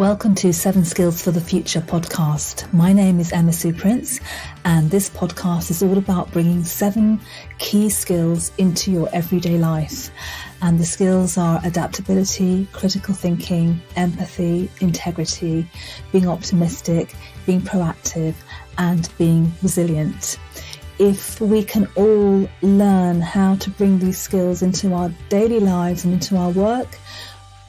Welcome to 7 Skills for the Future podcast. My name is Emma Sue Prince, and this podcast is all about bringing 7 key skills into your everyday life. And the skills are adaptability, critical thinking, empathy, integrity, being optimistic, being proactive, and being resilient. If we can all learn how to bring these skills into our daily lives and into our work,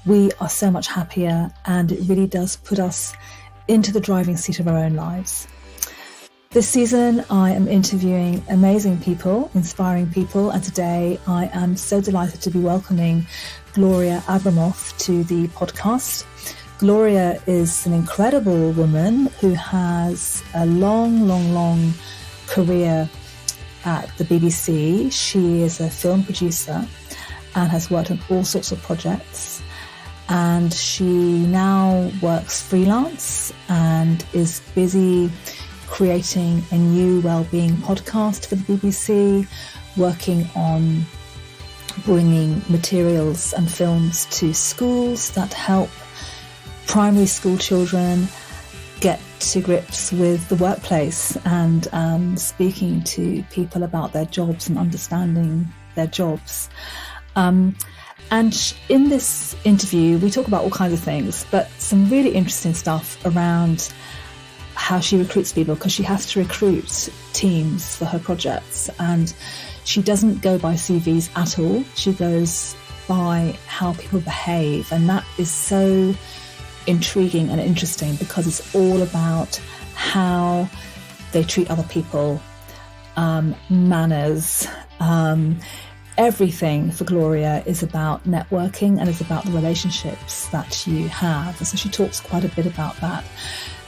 we are so much happier, and it really does put us into the driving seat of our own lives. This season, I am interviewing amazing people, inspiring people, and today I am so delighted to be welcoming Gloria Abramoff to the podcast. Gloria is an incredible woman who has a long career at the BBC. She is a film producer and has worked on all sorts of projects. And she now works freelance and is busy creating a new wellbeing podcast for the BBC, working on bringing materials and films to schools that help primary school children get to grips with the workplace and speaking to people about their jobs and understanding their jobs. And in this interview, we talk about all kinds of things, but some really interesting stuff around how she recruits people, because she has to recruit teams for her projects. And she doesn't go by CVs at all. She goes by how people behave. And that is so intriguing and interesting because it's all about how they treat other people, manners, everything for Gloria is about networking and is about the relationships that you have. And so she talks quite a bit about that.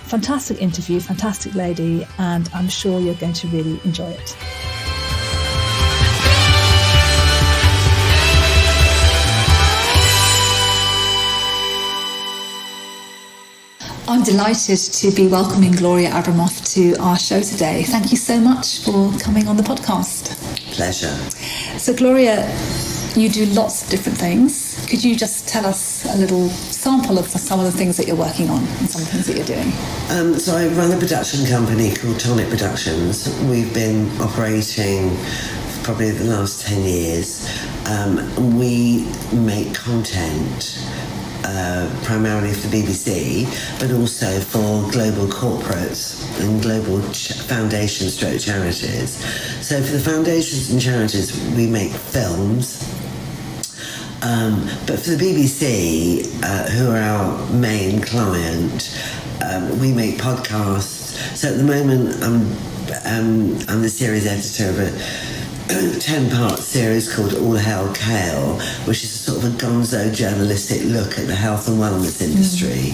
Fantastic interview, fantastic lady, and I'm sure you're going to really enjoy it. I'm delighted to be welcoming Gloria Abramoff to our show today. Thank you so much for coming on the podcast. Pleasure. So Gloria, you do lots of different things. Could you just tell us a little sample of some of the things that you're working on and some of the things that you're doing? So I run a production company called Tonic Productions. We've been operating for probably the last 10 years. We make content primarily for the BBC, but also for global corporates and global foundations stroke charities. So for the foundations and charities, we make films. But for the BBC, who are our main client, we make podcasts. So at the moment, I'm the series editor of a 10-part series called All Hail Kale, which is sort of a gonzo journalistic look at the health and wellness industry.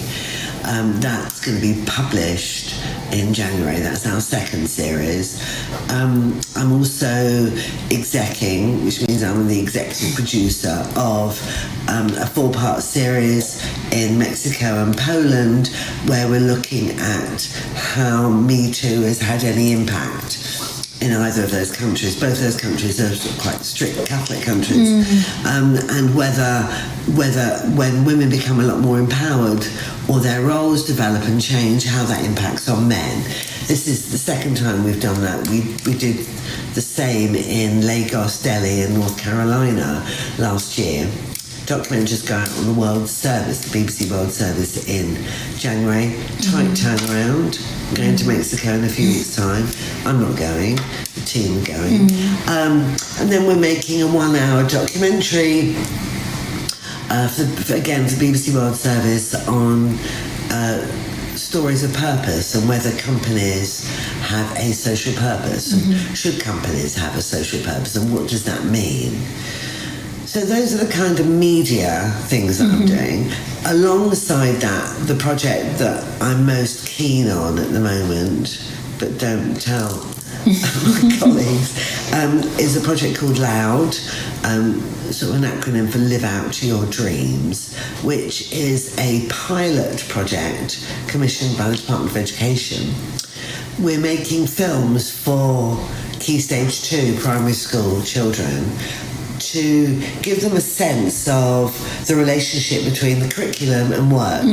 That's going to be published in January. That's our second series. I'm also execing, which means I'm the executive producer of a 4-part series in Mexico and Poland, where we're looking at how Me Too has had any impact in either of those countries. Both those countries are quite strict Catholic countries, and whether when women become a lot more empowered or their roles develop and change, how that impacts on men. This is the second time we've done that. We did the same in Lagos, Delhi and North Carolina last year. Documentaries go out on the World Service, the BBC World Service in January. Tight turnaround. I'm going to Mexico in a few weeks' time. I'm not going. The team are going. And then we're making a 1-hour documentary for BBC World Service on stories of purpose and whether companies have a social purpose. And should companies have a social purpose, and what does that mean? So those are the kind of media things that I'm doing. Alongside that, the project that I'm most keen on at the moment, but don't tell my colleagues, is a project called LOUD, sort of an acronym for Live Out Your Dreams, which is a pilot project commissioned by the Department of Education. We're making films for Key Stage 2 primary school children to give them a sense of the relationship between the curriculum and work.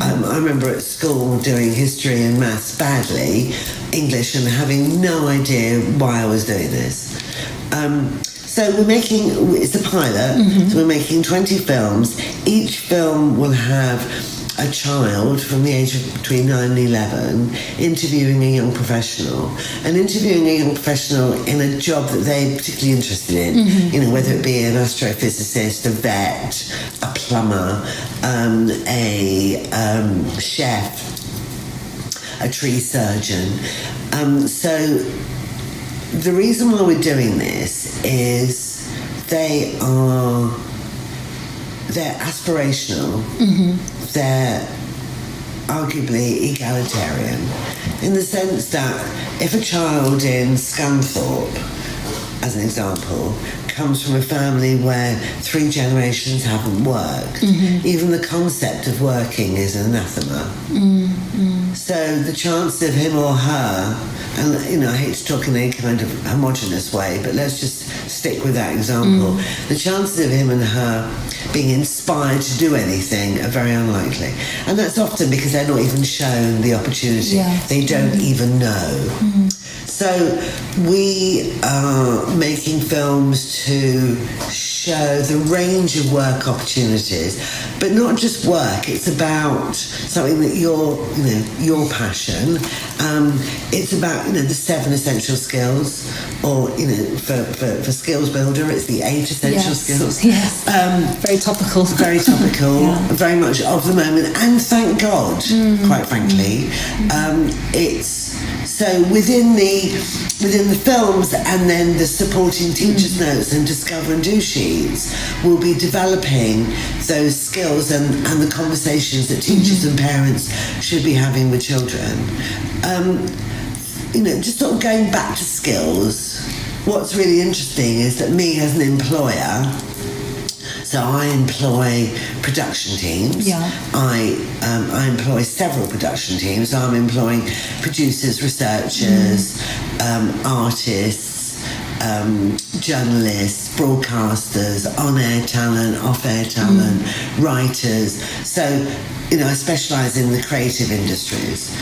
I remember at school doing history and maths badly, English, and having no idea why I was doing this. So it's a pilot, so we're making 20 films. Each film will have a child from the age of between 9 and 11 interviewing a young professional, and interviewing a young professional in a job that they're particularly interested in, whether it be an astrophysicist, a vet, a plumber, a chef, a tree surgeon. So the reason why we're doing this is they're aspirational, they're arguably egalitarian, in the sense that if a child in Scunthorpe, as an example, comes from a family where 3 generations haven't worked, even the concept of working is anathema. So the chance of him or her, and I hate to talk in any kind of homogenous way, but let's just stick with that example. The chances of him and her being inspired to do anything are very unlikely, and that's often because they're not even shown the opportunity. They don't even know. So we are making films to show the range of work opportunities, but not just work. It's about something that your passion. It's about the 7 essential skills, or for Skills Builder, it's the 8 essential skills. Yes. Very topical. Very topical. Very much of the moment, and thank God, quite frankly, it's. So within the films, and then the supporting teachers' notes and discover and do sheets, we'll be developing those skills and the conversations that teachers and parents should be having with children. Just sort of going back to skills, what's really interesting is that me as an employer, so I employ production teams. I employ several production teams. I'm employing producers, researchers, artists, journalists, broadcasters, on-air talent, off-air talent, writers. So, I specialise in the creative industries.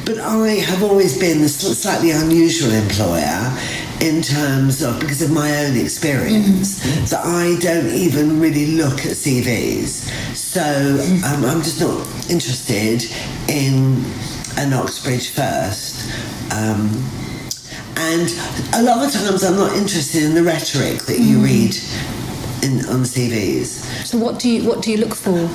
But I have always been the slightly unusual employer in terms of, because of my own experience, that I don't even really look at CVs. So I'm just not interested in an Oxbridge first. And a lot of times I'm not interested in the rhetoric that you read on CVs. So what do you look for?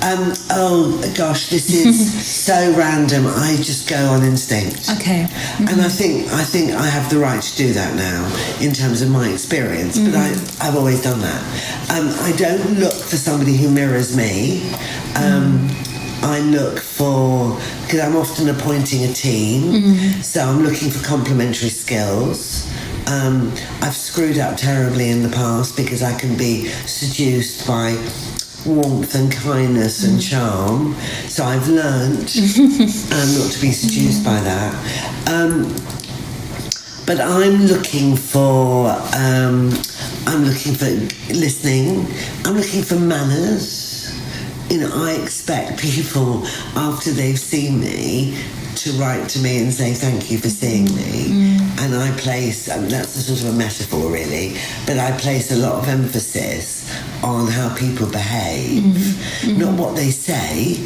Oh gosh, this is so random. I just go on instinct. Okay. And I think I have the right to do that now in terms of my experience. But I've always done that. I don't look for somebody who mirrors me. I look for, because I'm often appointing a team, so I'm looking for complementary skills. I've screwed up terribly in the past because I can be seduced by warmth and kindness and charm, so I've learnt not to be seduced by that. But I'm looking for listening. I'm looking for manners. I expect people after they've seen me to write to me and say thank you for seeing me, and I place, that's a sort of a metaphor really, but I place a lot of emphasis on how people behave, not what they say.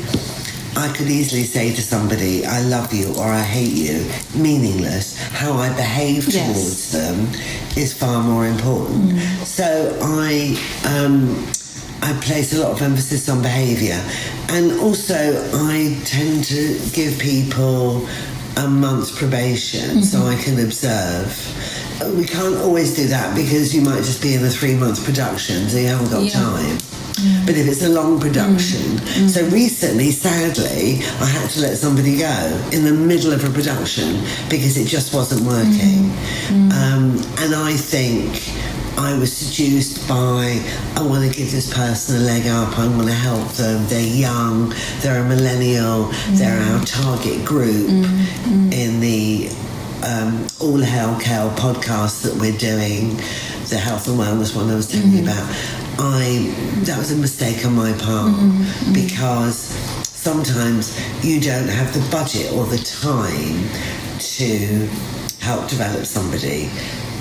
I could easily say to somebody, I love you or I hate you, meaningless. How I behave towards them is far more important. So I place a lot of emphasis on behaviour, and also I tend to give people a month's probation so I can observe. We can't always do that because you might just be in a 3-month production, so you haven't got time. But if it's a long production, so recently, sadly, I had to let somebody go in the middle of a production because it just wasn't working. And I think I was seduced by, I want to give this person a leg up, I want to help them, they're young, they're a millennial, they're our target group in the All Hail Kel podcast that we're doing. the health and wellness one I was telling you about, that was a mistake on my part, because sometimes you don't have the budget or the time to help develop somebody.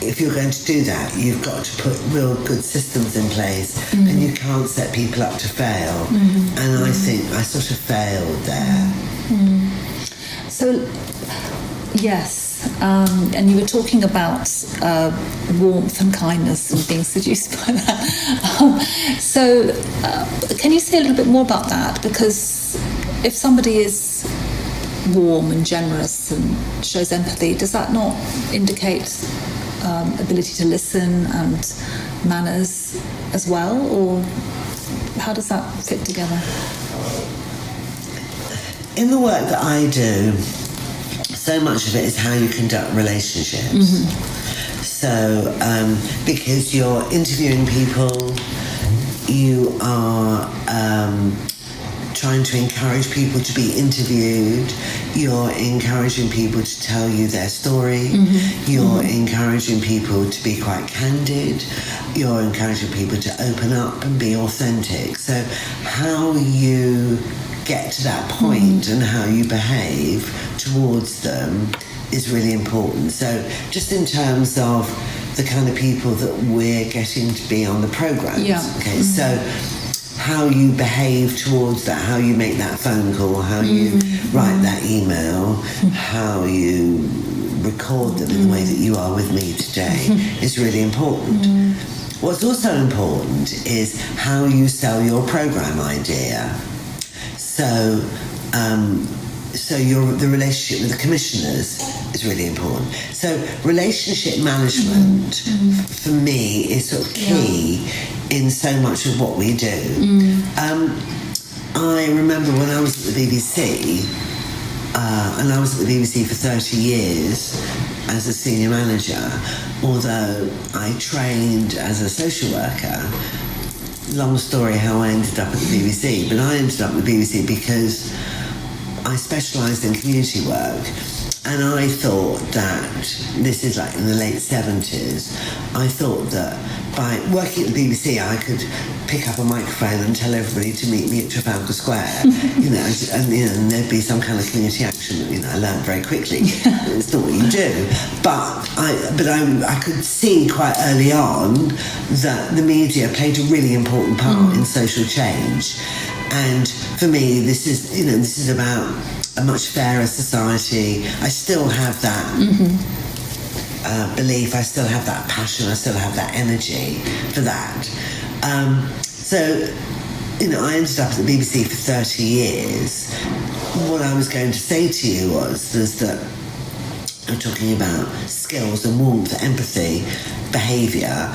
If you're going to do that, you've got to put real good systems in place, and you can't set people up to fail. And I think I sort of failed there. So, yes, and you were talking about warmth and kindness and being seduced by that. Can you say a little bit more about that? Because if somebody is warm and generous and shows empathy, does that not indicate ability to listen and manners as well, or how does that fit together? In the work that I do, so much of it is how you conduct relationships. So because you're interviewing people, you are trying to encourage people to be interviewed, you're encouraging people to tell you their story, you're encouraging people to be quite candid, you're encouraging people to open up and be authentic. So how you get to that point and how you behave towards them is really important. So just in terms of the kind of people that we're getting to be on the programmes, okay, so how you behave towards that, how you make that phone call, how you write that email, how you record them in the way that you are with me today is really important. What's also important is how you sell your program idea. So the relationship with the commissioners is really important. So relationship management for me is sort of key in so much of what we do. I remember when I was at the BBC, and I was at the BBC for 30 years as a senior manager, although I trained as a social worker. Long story how I ended up at the BBC, but I ended up at the BBC because I specialised in community work, and I thought that, this is like in the late 70s, I thought that by working at the BBC I could pick up a microphone and tell everybody to meet me at Trafalgar Square, and there'd be some kind of community action that I learned very quickly. It's not what you do, but I could see quite early on that the media played a really important part in social change. And for me, this is about a much fairer society. I still have that belief, I still have that passion, I still have that energy for that. I ended up at the BBC for 30 years. What I was going to say to you was that I'm talking about skills and warmth, empathy, behaviour.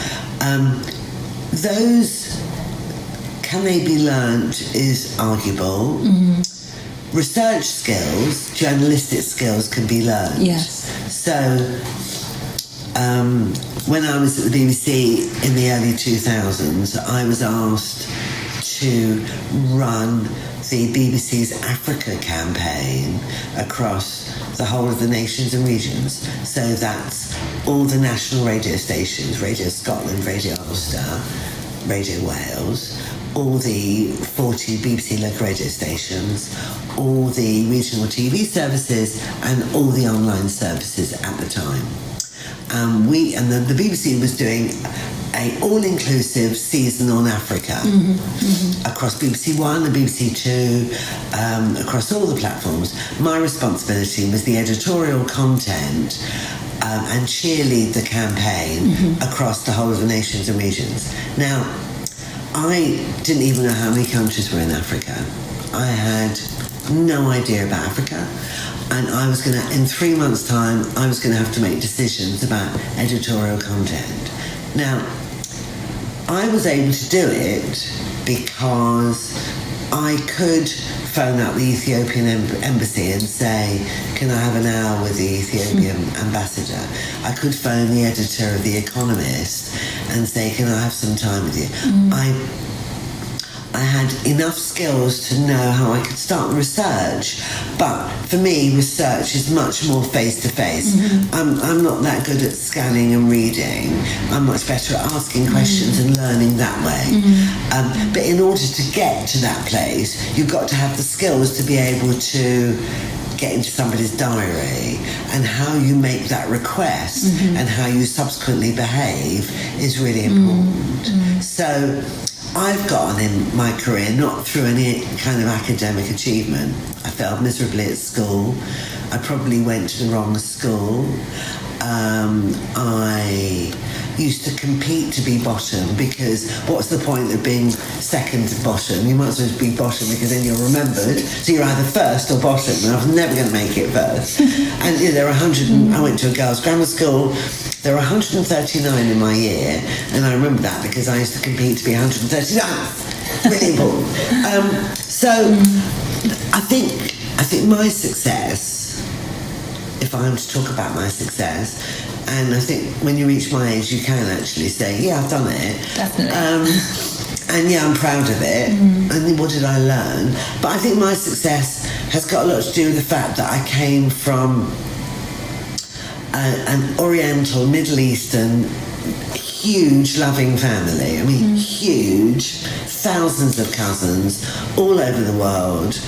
Those, can they be learnt is arguable. Research skills, journalistic skills can be learnt. Yes. So when I was at the BBC in the early 2000s, I was asked to run the BBC's Africa campaign across the whole of the nations and regions. So that's all the national radio stations, Radio Scotland, Radio Ulster, Radio Wales, all the 40 BBC local radio stations, all the regional TV services, and all the online services at the time. The BBC was doing an all-inclusive season on Africa across BBC One and BBC Two, across all the platforms. My responsibility was the editorial content and cheerlead the campaign across the whole of the nations and regions. Now, I didn't even know how many countries were in Africa. I had no idea about Africa, and I was going to, in 3 months' time, I was going to have to make decisions about editorial content. Now, I was able to do it because I could phone up the Ethiopian embassy and say, can I have an hour with the Ethiopian ambassador? I could phone the editor of The Economist and say, can I have some time with you? I had enough skills to know how I could start research. But for me, research is much more face-to-face. I'm not that good at scanning and reading. I'm much better at asking questions and learning that way. But in order to get to that place, you've got to have the skills to be able to get into somebody's diary, and how you make that request and how you subsequently behave is really important. So I've gotten in my career not through any kind of academic achievement. I failed miserably at school. I probably went to the wrong school. I used to compete to be bottom, because what's the point of being second to bottom? You might as well be bottom, because then you're remembered. So you're either first or bottom, and I was never going to make it first. And there were I went to a girls' grammar school. There were 139 in my year, and I remember that because I used to compete to be 139th. Really important. So I think my success, if I'm to talk about my success, and I think when you reach my age, you can actually say, yeah, I've done it. Definitely. And yeah, I'm proud of it. And what did I learn? But I think my success has got a lot to do with the fact that I came from an Oriental, Middle Eastern, huge, loving family. I mean, huge, thousands of cousins all over the world.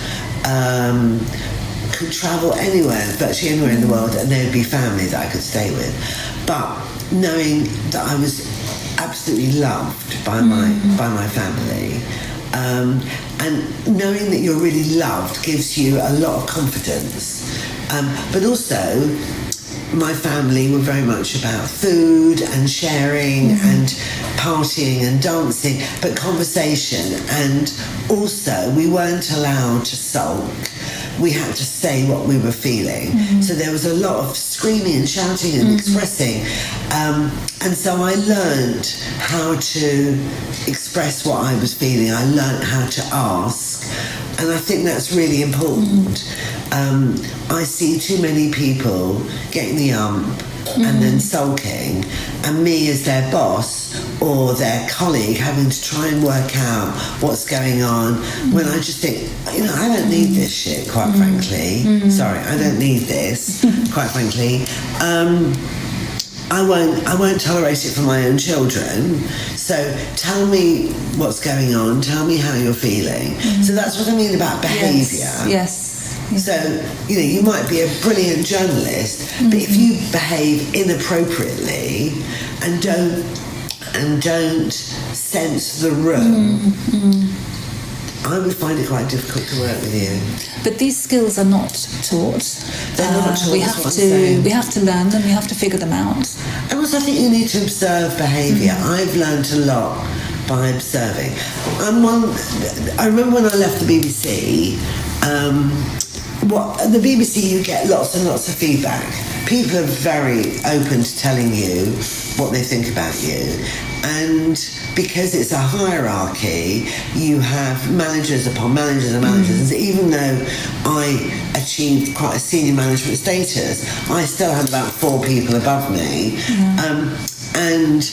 Could travel anywhere, virtually anywhere in the world, and there would be family that I could stay with. But knowing that I was absolutely loved by my family, and knowing that you're really loved gives you a lot of confidence. But also, my family were very much about food and sharing and partying and dancing, but conversation. And also, we weren't allowed to sulk. We had to say what we were feeling. So there was a lot of screaming and shouting and expressing. And so I learned how to express what I was feeling. I learned how to ask. And I think that's really important. I see too many people getting the and then sulking, and me as their boss or their colleague having to try and work out what's going on, when I just think, I don't need this shit, quite frankly. Sorry, I don't need this, quite frankly. I won't tolerate it for my own children. So tell me what's going on, tell me how you're feeling. So that's what I mean about behaviour. Yes. So, you might be a brilliant journalist, but if you behave inappropriately and don't sense the room, I would find it quite difficult to work with you. But these skills are not taught. They're not taught. We have to learn them. We have to figure them out. And also, I think you need to observe behaviour. I've learned a lot by observing. I remember when I left the BBC. The BBC, you get lots and lots of feedback. People are very open to telling you what they think about you. And because it's a hierarchy, you have managers upon managers and managers. And even though I achieved quite a senior management status, I still had about 4 people above me. And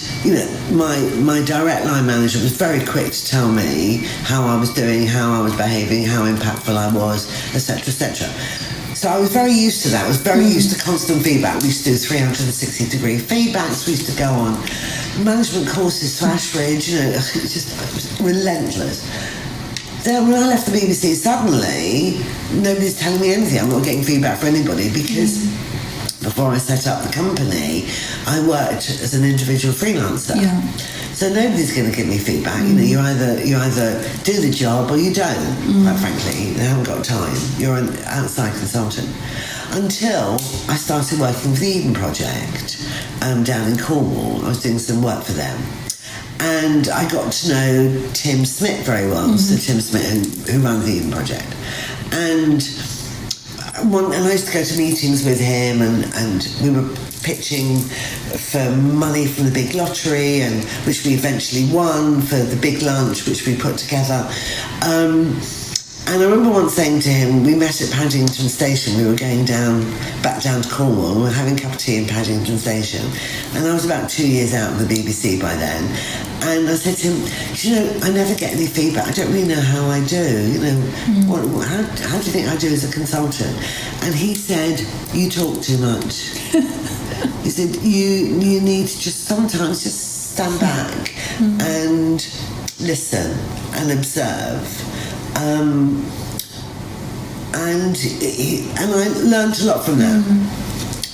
my direct line manager was very quick to tell me how I was doing, how I was behaving, how impactful I was, etc., etc. So I was very used to that. I was very used to constant feedback. We used to do 360-degree feedbacks. We used to go on management courses to Ashridge. It was relentless. Then when I left the BBC, suddenly nobody's telling me anything. I'm not getting feedback from anybody, because before I set up the company, I worked as an individual freelancer. So nobody's going to give me feedback. You either do the job or you don't. Quite frankly, they haven't got time. You're an outside consultant. Until I started working with the Eden Project down in Cornwall. I was doing some work for them. And I got to know Tim Smith very well. So Tim Smith, who runs the Eden Project. And I used to go to meetings with him, and we were pitching for money from the big lottery, and which we eventually won, for the big lunch which we put together. And I remember once saying to him, we met at Paddington Station, we were going back down to Cornwall, we were having a cup of tea in Paddington Station, and I was about 2 years out of the BBC by then, and I said to him, you know, I never get any feedback, I don't really know how I do, you know, how do you think I do as a consultant? And he said, you talk too much. He said, you need to sometimes just stand back and listen and observe. And I learned a lot from that.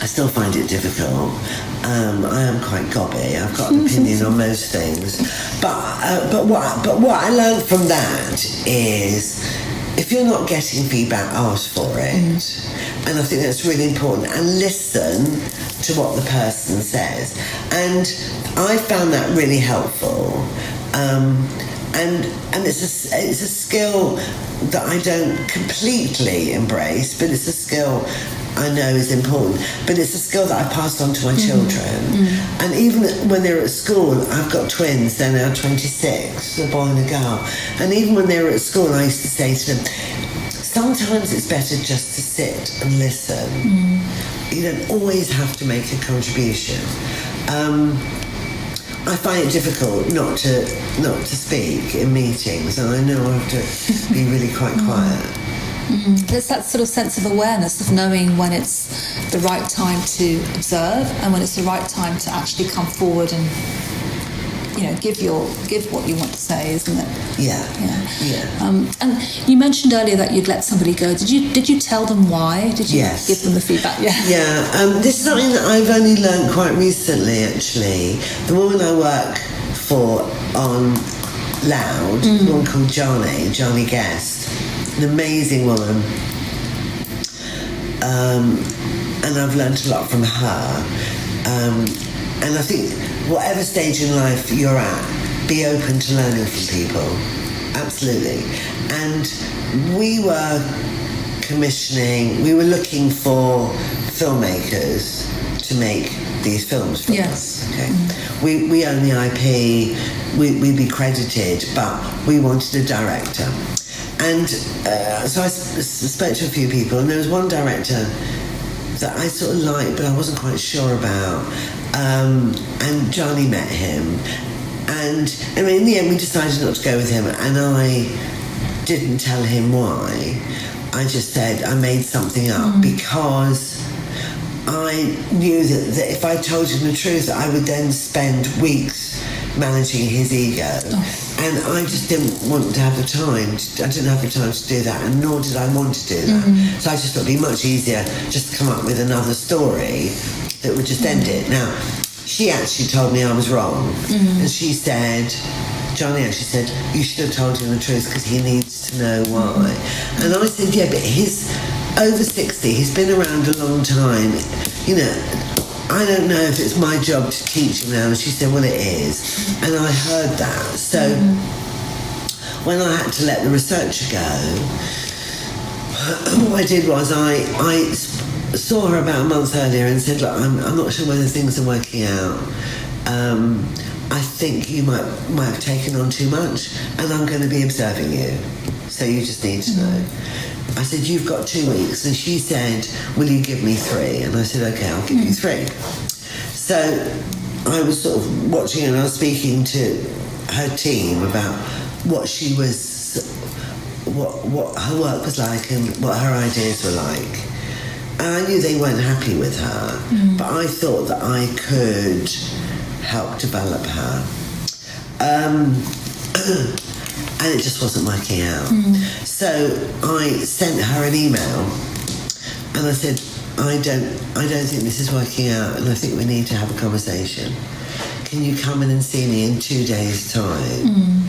I still find it difficult. I am quite gobby. I've got an opinion on most things. But what I learned from that is, if you're not getting feedback, ask for it. And I think that's really important. And listen to what the person says. And I found that really helpful. And it's a skill that I don't completely embrace, but it's a skill I know is important. But it's a skill that I passed on to my children. And even when they're at school, I've got twins, they're now 26, a boy and a girl. And even when they were at school, I used to say to them, sometimes it's better just to sit and listen. You don't always have to make a contribution. I find it difficult not to speak in meetings, and I know I have to be really quite quiet. There's that sort of sense of awareness of knowing when it's the right time to observe and when it's the right time to actually come forward and, you know, give what you want to say, isn't it? Yeah. And you mentioned earlier that you'd let somebody go. Did you tell them why? Did you give them the feedback? This is something that I've only learned quite recently, actually. The woman I work for on Loud, a woman called Johnny Guest, an amazing woman, and I've learned a lot from her. And I think whatever stage in life you're at, be open to learning from people. Absolutely. And we were looking for filmmakers to make these films for us. Okay. We own the IP, we'd be credited, but we wanted a director. And so I spoke to a few people, and there was one director that I sort of liked, but I wasn't quite sure about. And Johnny met him, and I mean, in the end we decided not to go with him, and I didn't tell him why. I just said I made something up because I knew that if I told him the truth, I would then spend weeks managing his ego, and I just didn't want to have the time. I didn't have the time to do that, and nor did I want to do that. So I just thought it'd be much easier just to come up with another story that would just end it. Now, she actually told me I was wrong, and she said, Johnny actually said, you should have told him the truth because he needs to know why. And I said, yeah, but he's over 60, he's been around a long time, you know, I don't know if it's my job to teach him now. And she said, well, it is. And I heard that. So when I had to let the researcher go, what I did was I saw her about a month earlier and said, look, I'm not sure whether things are working out. I think you might have taken on too much, and I'm going to be observing you. So you just need to know. I said, you've got 2 weeks. And she said, will you give me 3? And I said, okay, I'll give you 3. So I was sort of watching, and I was speaking to her team about what she was, what her work was like and what her ideas were like. And I knew they weren't happy with her, but I thought that I could help develop her. And it just wasn't working out. So I sent her an email, and I said, I don't think this is working out, and I think we need to have a conversation. Can you come in and see me in 2 days' time?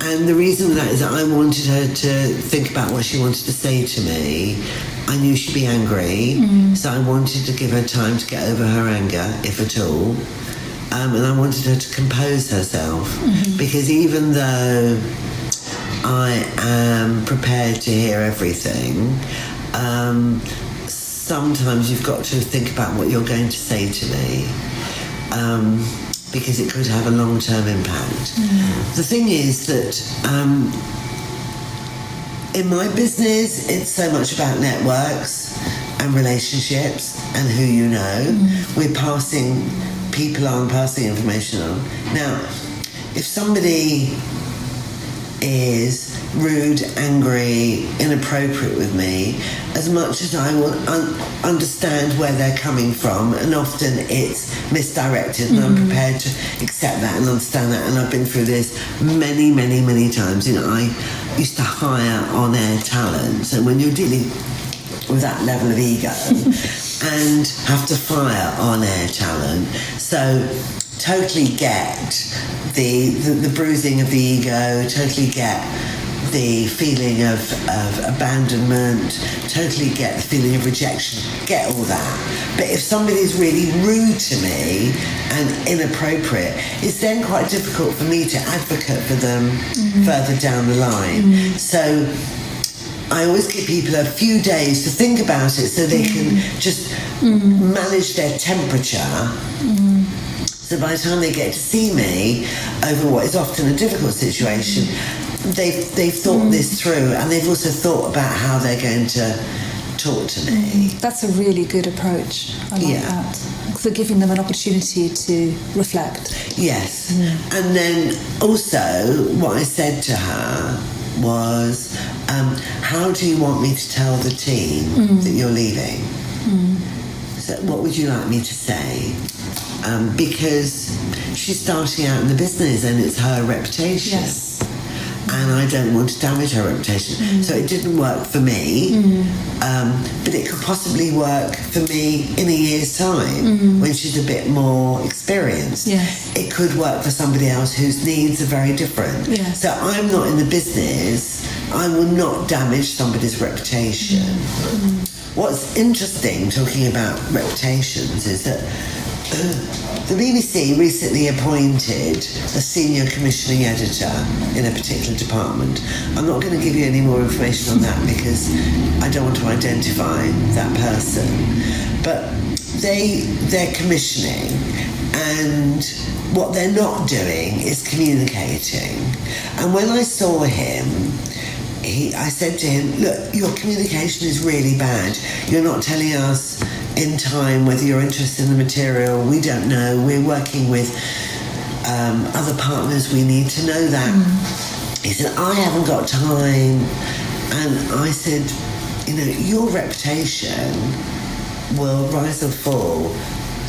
And the reason for that is that I wanted her to think about what she wanted to say to me. I knew she'd be angry, so I wanted to give her time to get over her anger, if at all. And I wanted her to compose herself, because even though I am prepared to hear everything, sometimes you've got to think about what you're going to say to me, because it could have a long-term impact. The thing is that in my business, it's so much about networks and relationships and who you know. We're passing people on, passing information on. Now, if somebody is rude, angry, inappropriate with me, as much as I will understand where they're coming from, and often it's misdirected, and I'm prepared to accept that and understand that, and I've been through this many, many, many times. I used to hire on-air talent, so when you're dealing with that level of ego and have to fire on-air talent, so totally get the bruising of the ego, totally get the feeling of abandonment, totally get the feeling of rejection, get all that. But if somebody's really rude to me and inappropriate, it's then quite difficult for me to advocate for them further down the line. So I always give people a few days to think about it so they can just manage their temperature. So by the time they get to see me over what is often a difficult situation, they've thought this through, and they've also thought about how they're going to talk to me. That's a really good approach. I like that. So giving them an opportunity to reflect. Yes. And then also what I said to her was, how do you want me to tell the team that you're leaving? So what would you like me to say? Because she's starting out in the business and it's her reputation. Yes. And I don't want to damage her reputation. So it didn't work for me, but it could possibly work for me in a year's time when she's a bit more experienced. Yes. It could work for somebody else whose needs are very different. Yes. So I'm not in the business. I will not damage somebody's reputation. What's interesting talking about reputations is that the BBC recently appointed a senior commissioning editor in a particular department. I'm not going to give you any more information on that because I don't want to identify that person. But they're commissioning, and what they're not doing is communicating. And when I saw him, I said to him, look, your communication is really bad. You're not telling us in time whether you're interested in the material. We don't know. We're working with other partners. We need to know that. He said, I haven't got time. And I said, your reputation will rise or fall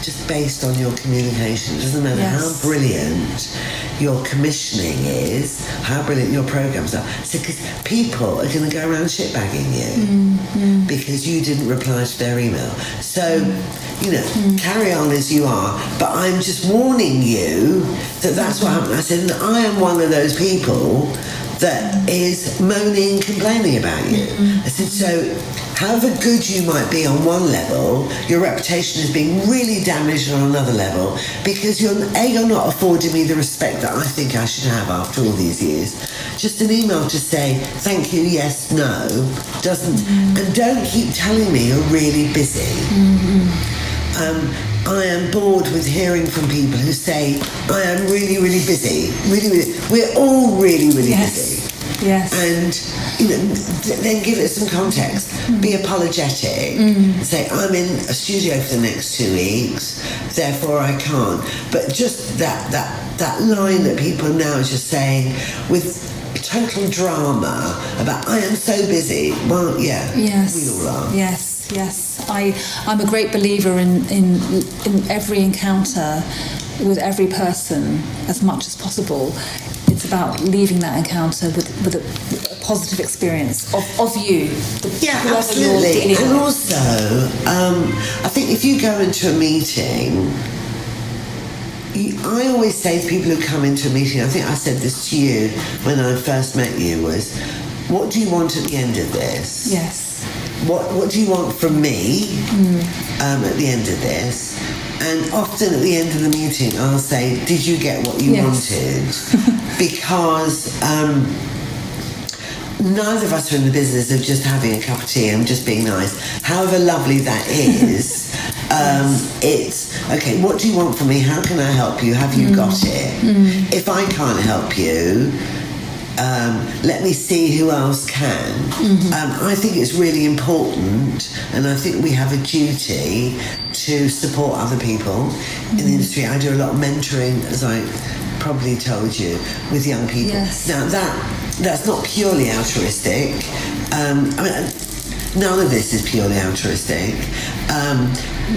just based on your communication. It doesn't matter how brilliant your commissioning is, how brilliant your programs are. So, because people are going to go around shitbagging you because you didn't reply to their email. So, carry on as you are. But I'm just warning you that that's what happened. I said, I am one of those people that is moaning, complaining about you. I said, so however good you might be on one level, your reputation is being really damaged on another level because you're not affording me the respect that I think I should have after all these years. Just an email to say, thank you, yes, no, doesn't, and don't keep telling me you're really busy. I am bored with hearing from people who say, I am really, really busy. Really, really. We're all really, really busy. Yes. And, then give it some context. Be apologetic. Say, I'm in a studio for the next 2 weeks, therefore I can't. But just that line that people now are just saying with total drama about, I am so busy. Well, yeah, we all are. Yes. I'm a great believer in every encounter with every person as much as possible. It's about leaving that encounter with a positive experience of you. Absolutely. And also, I think if you go into a meeting, I always say to people who come into a meeting, I think I said this to you when I first met you, was, what do you want at the end of this? Yes. What do you want from me at the end of this? And often at the end of the meeting, I'll say, did you get what you wanted? Because neither of us are in the business of just having a cup of tea and just being nice. However lovely that is, it's, okay, what do you want from me? How can I help you? Have you got it? If I can't help you, let me see who else can. I think it's really important, and I think we have a duty to support other people in the industry. I do a lot of mentoring, as I probably told you, with young people. Yes. Now that's not purely altruistic. None of this is purely altruistic.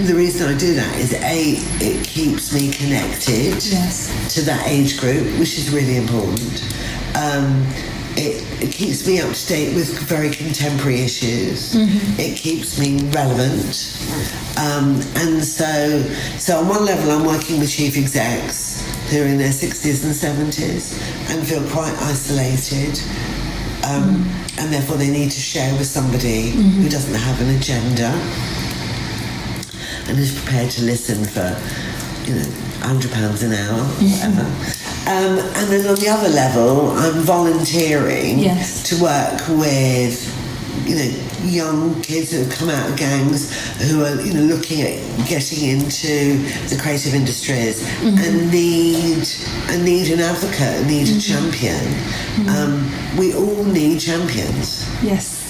The reason I do that is it keeps me connected to that age group, which is really important. It keeps me up to date with very contemporary issues. It keeps me relevant. And so on one level, I'm working with chief execs who are in their 60s and 70s and feel quite isolated. And therefore they need to share with somebody who doesn't have an agenda and is prepared to listen for, £100 an hour, whatever. And then on the other level, I'm volunteering to work with, young kids who have come out of gangs who are, looking at getting into the creative industries and need an advocate, need a champion. We all need champions. Yes.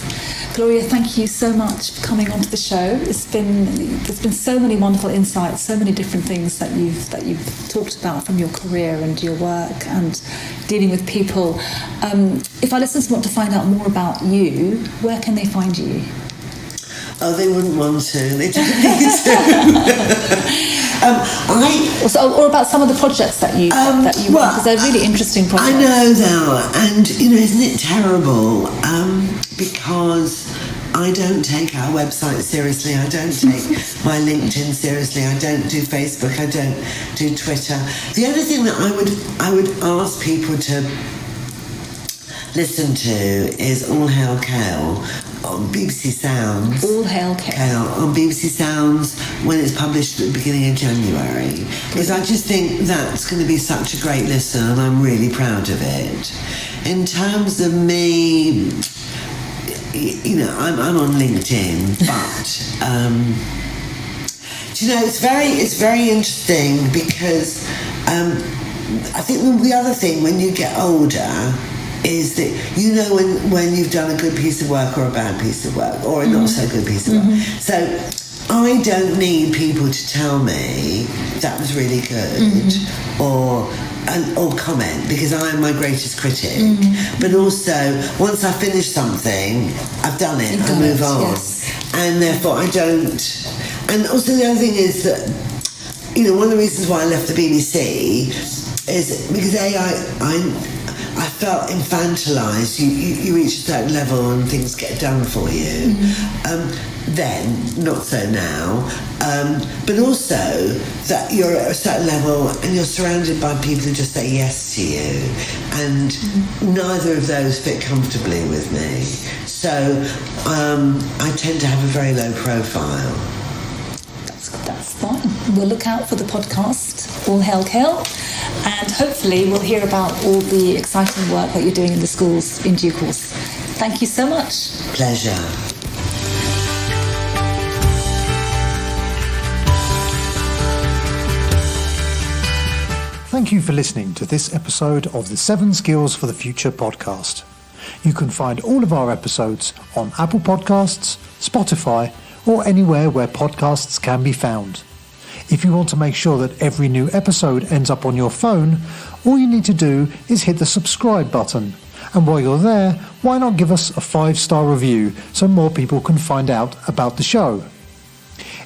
Gloria, thank you so much for coming onto the show. There's been so many wonderful insights, so many different things that you've talked about from your career and your work and dealing with people. If our listeners want to find out more about you, where can they find you? Oh, they wouldn't want to. They don't need to. Or about some of the projects that you run, because they're really interesting projects. I know they are, and isn't it terrible? Because I don't take our website seriously. I don't take my LinkedIn seriously. I don't do Facebook. I don't do Twitter. The other thing that I would ask people to listen to is All Hail Kale on BBC Sounds. All Hail Kale on BBC Sounds when it's published at the beginning of January. Because I just think that's going to be such a great listen, and I'm really proud of it. In terms of me, I'm on LinkedIn, but it's very interesting because I think the other thing when you get older is that when you've done a good piece of work or a bad piece of work or a not so good piece of work. So I don't need people to tell me that was really good or comment, because I am my greatest critic. But also, once I finish something, I've done it, I move on. Yes. And therefore I don't. And also the other thing is that, one of the reasons why I left the BBC is because I felt infantilised. You reach a certain level and things get done for you. Then, not so now. But also that you're at a certain level and you're surrounded by people who just say yes to you. And neither of those fit comfortably with me. So I tend to have a very low profile. That's fine. We'll look out for the podcast, All Hail Kale. And hopefully we'll hear about all the exciting work that you're doing in the schools in due course. Thank you so much. Pleasure. Thank you for listening to this episode of the 7 Skills for the Future podcast. You can find all of our episodes on Apple Podcasts, Spotify, or anywhere where podcasts can be found. If you want to make sure that every new episode ends up on your phone, all you need to do is hit the subscribe button. And while you're there, why not give us a 5-star review so more people can find out about the show?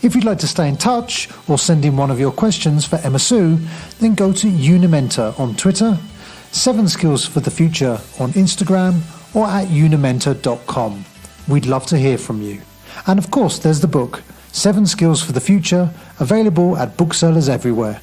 If you'd like to stay in touch or send in one of your questions for Emma Sue, then go to Unimentor on Twitter, 7 Skills for the Future on Instagram, or at unimentor.com. We'd love to hear from you. And of course, there's the book, 7 Skills for the Future, available at booksellers everywhere.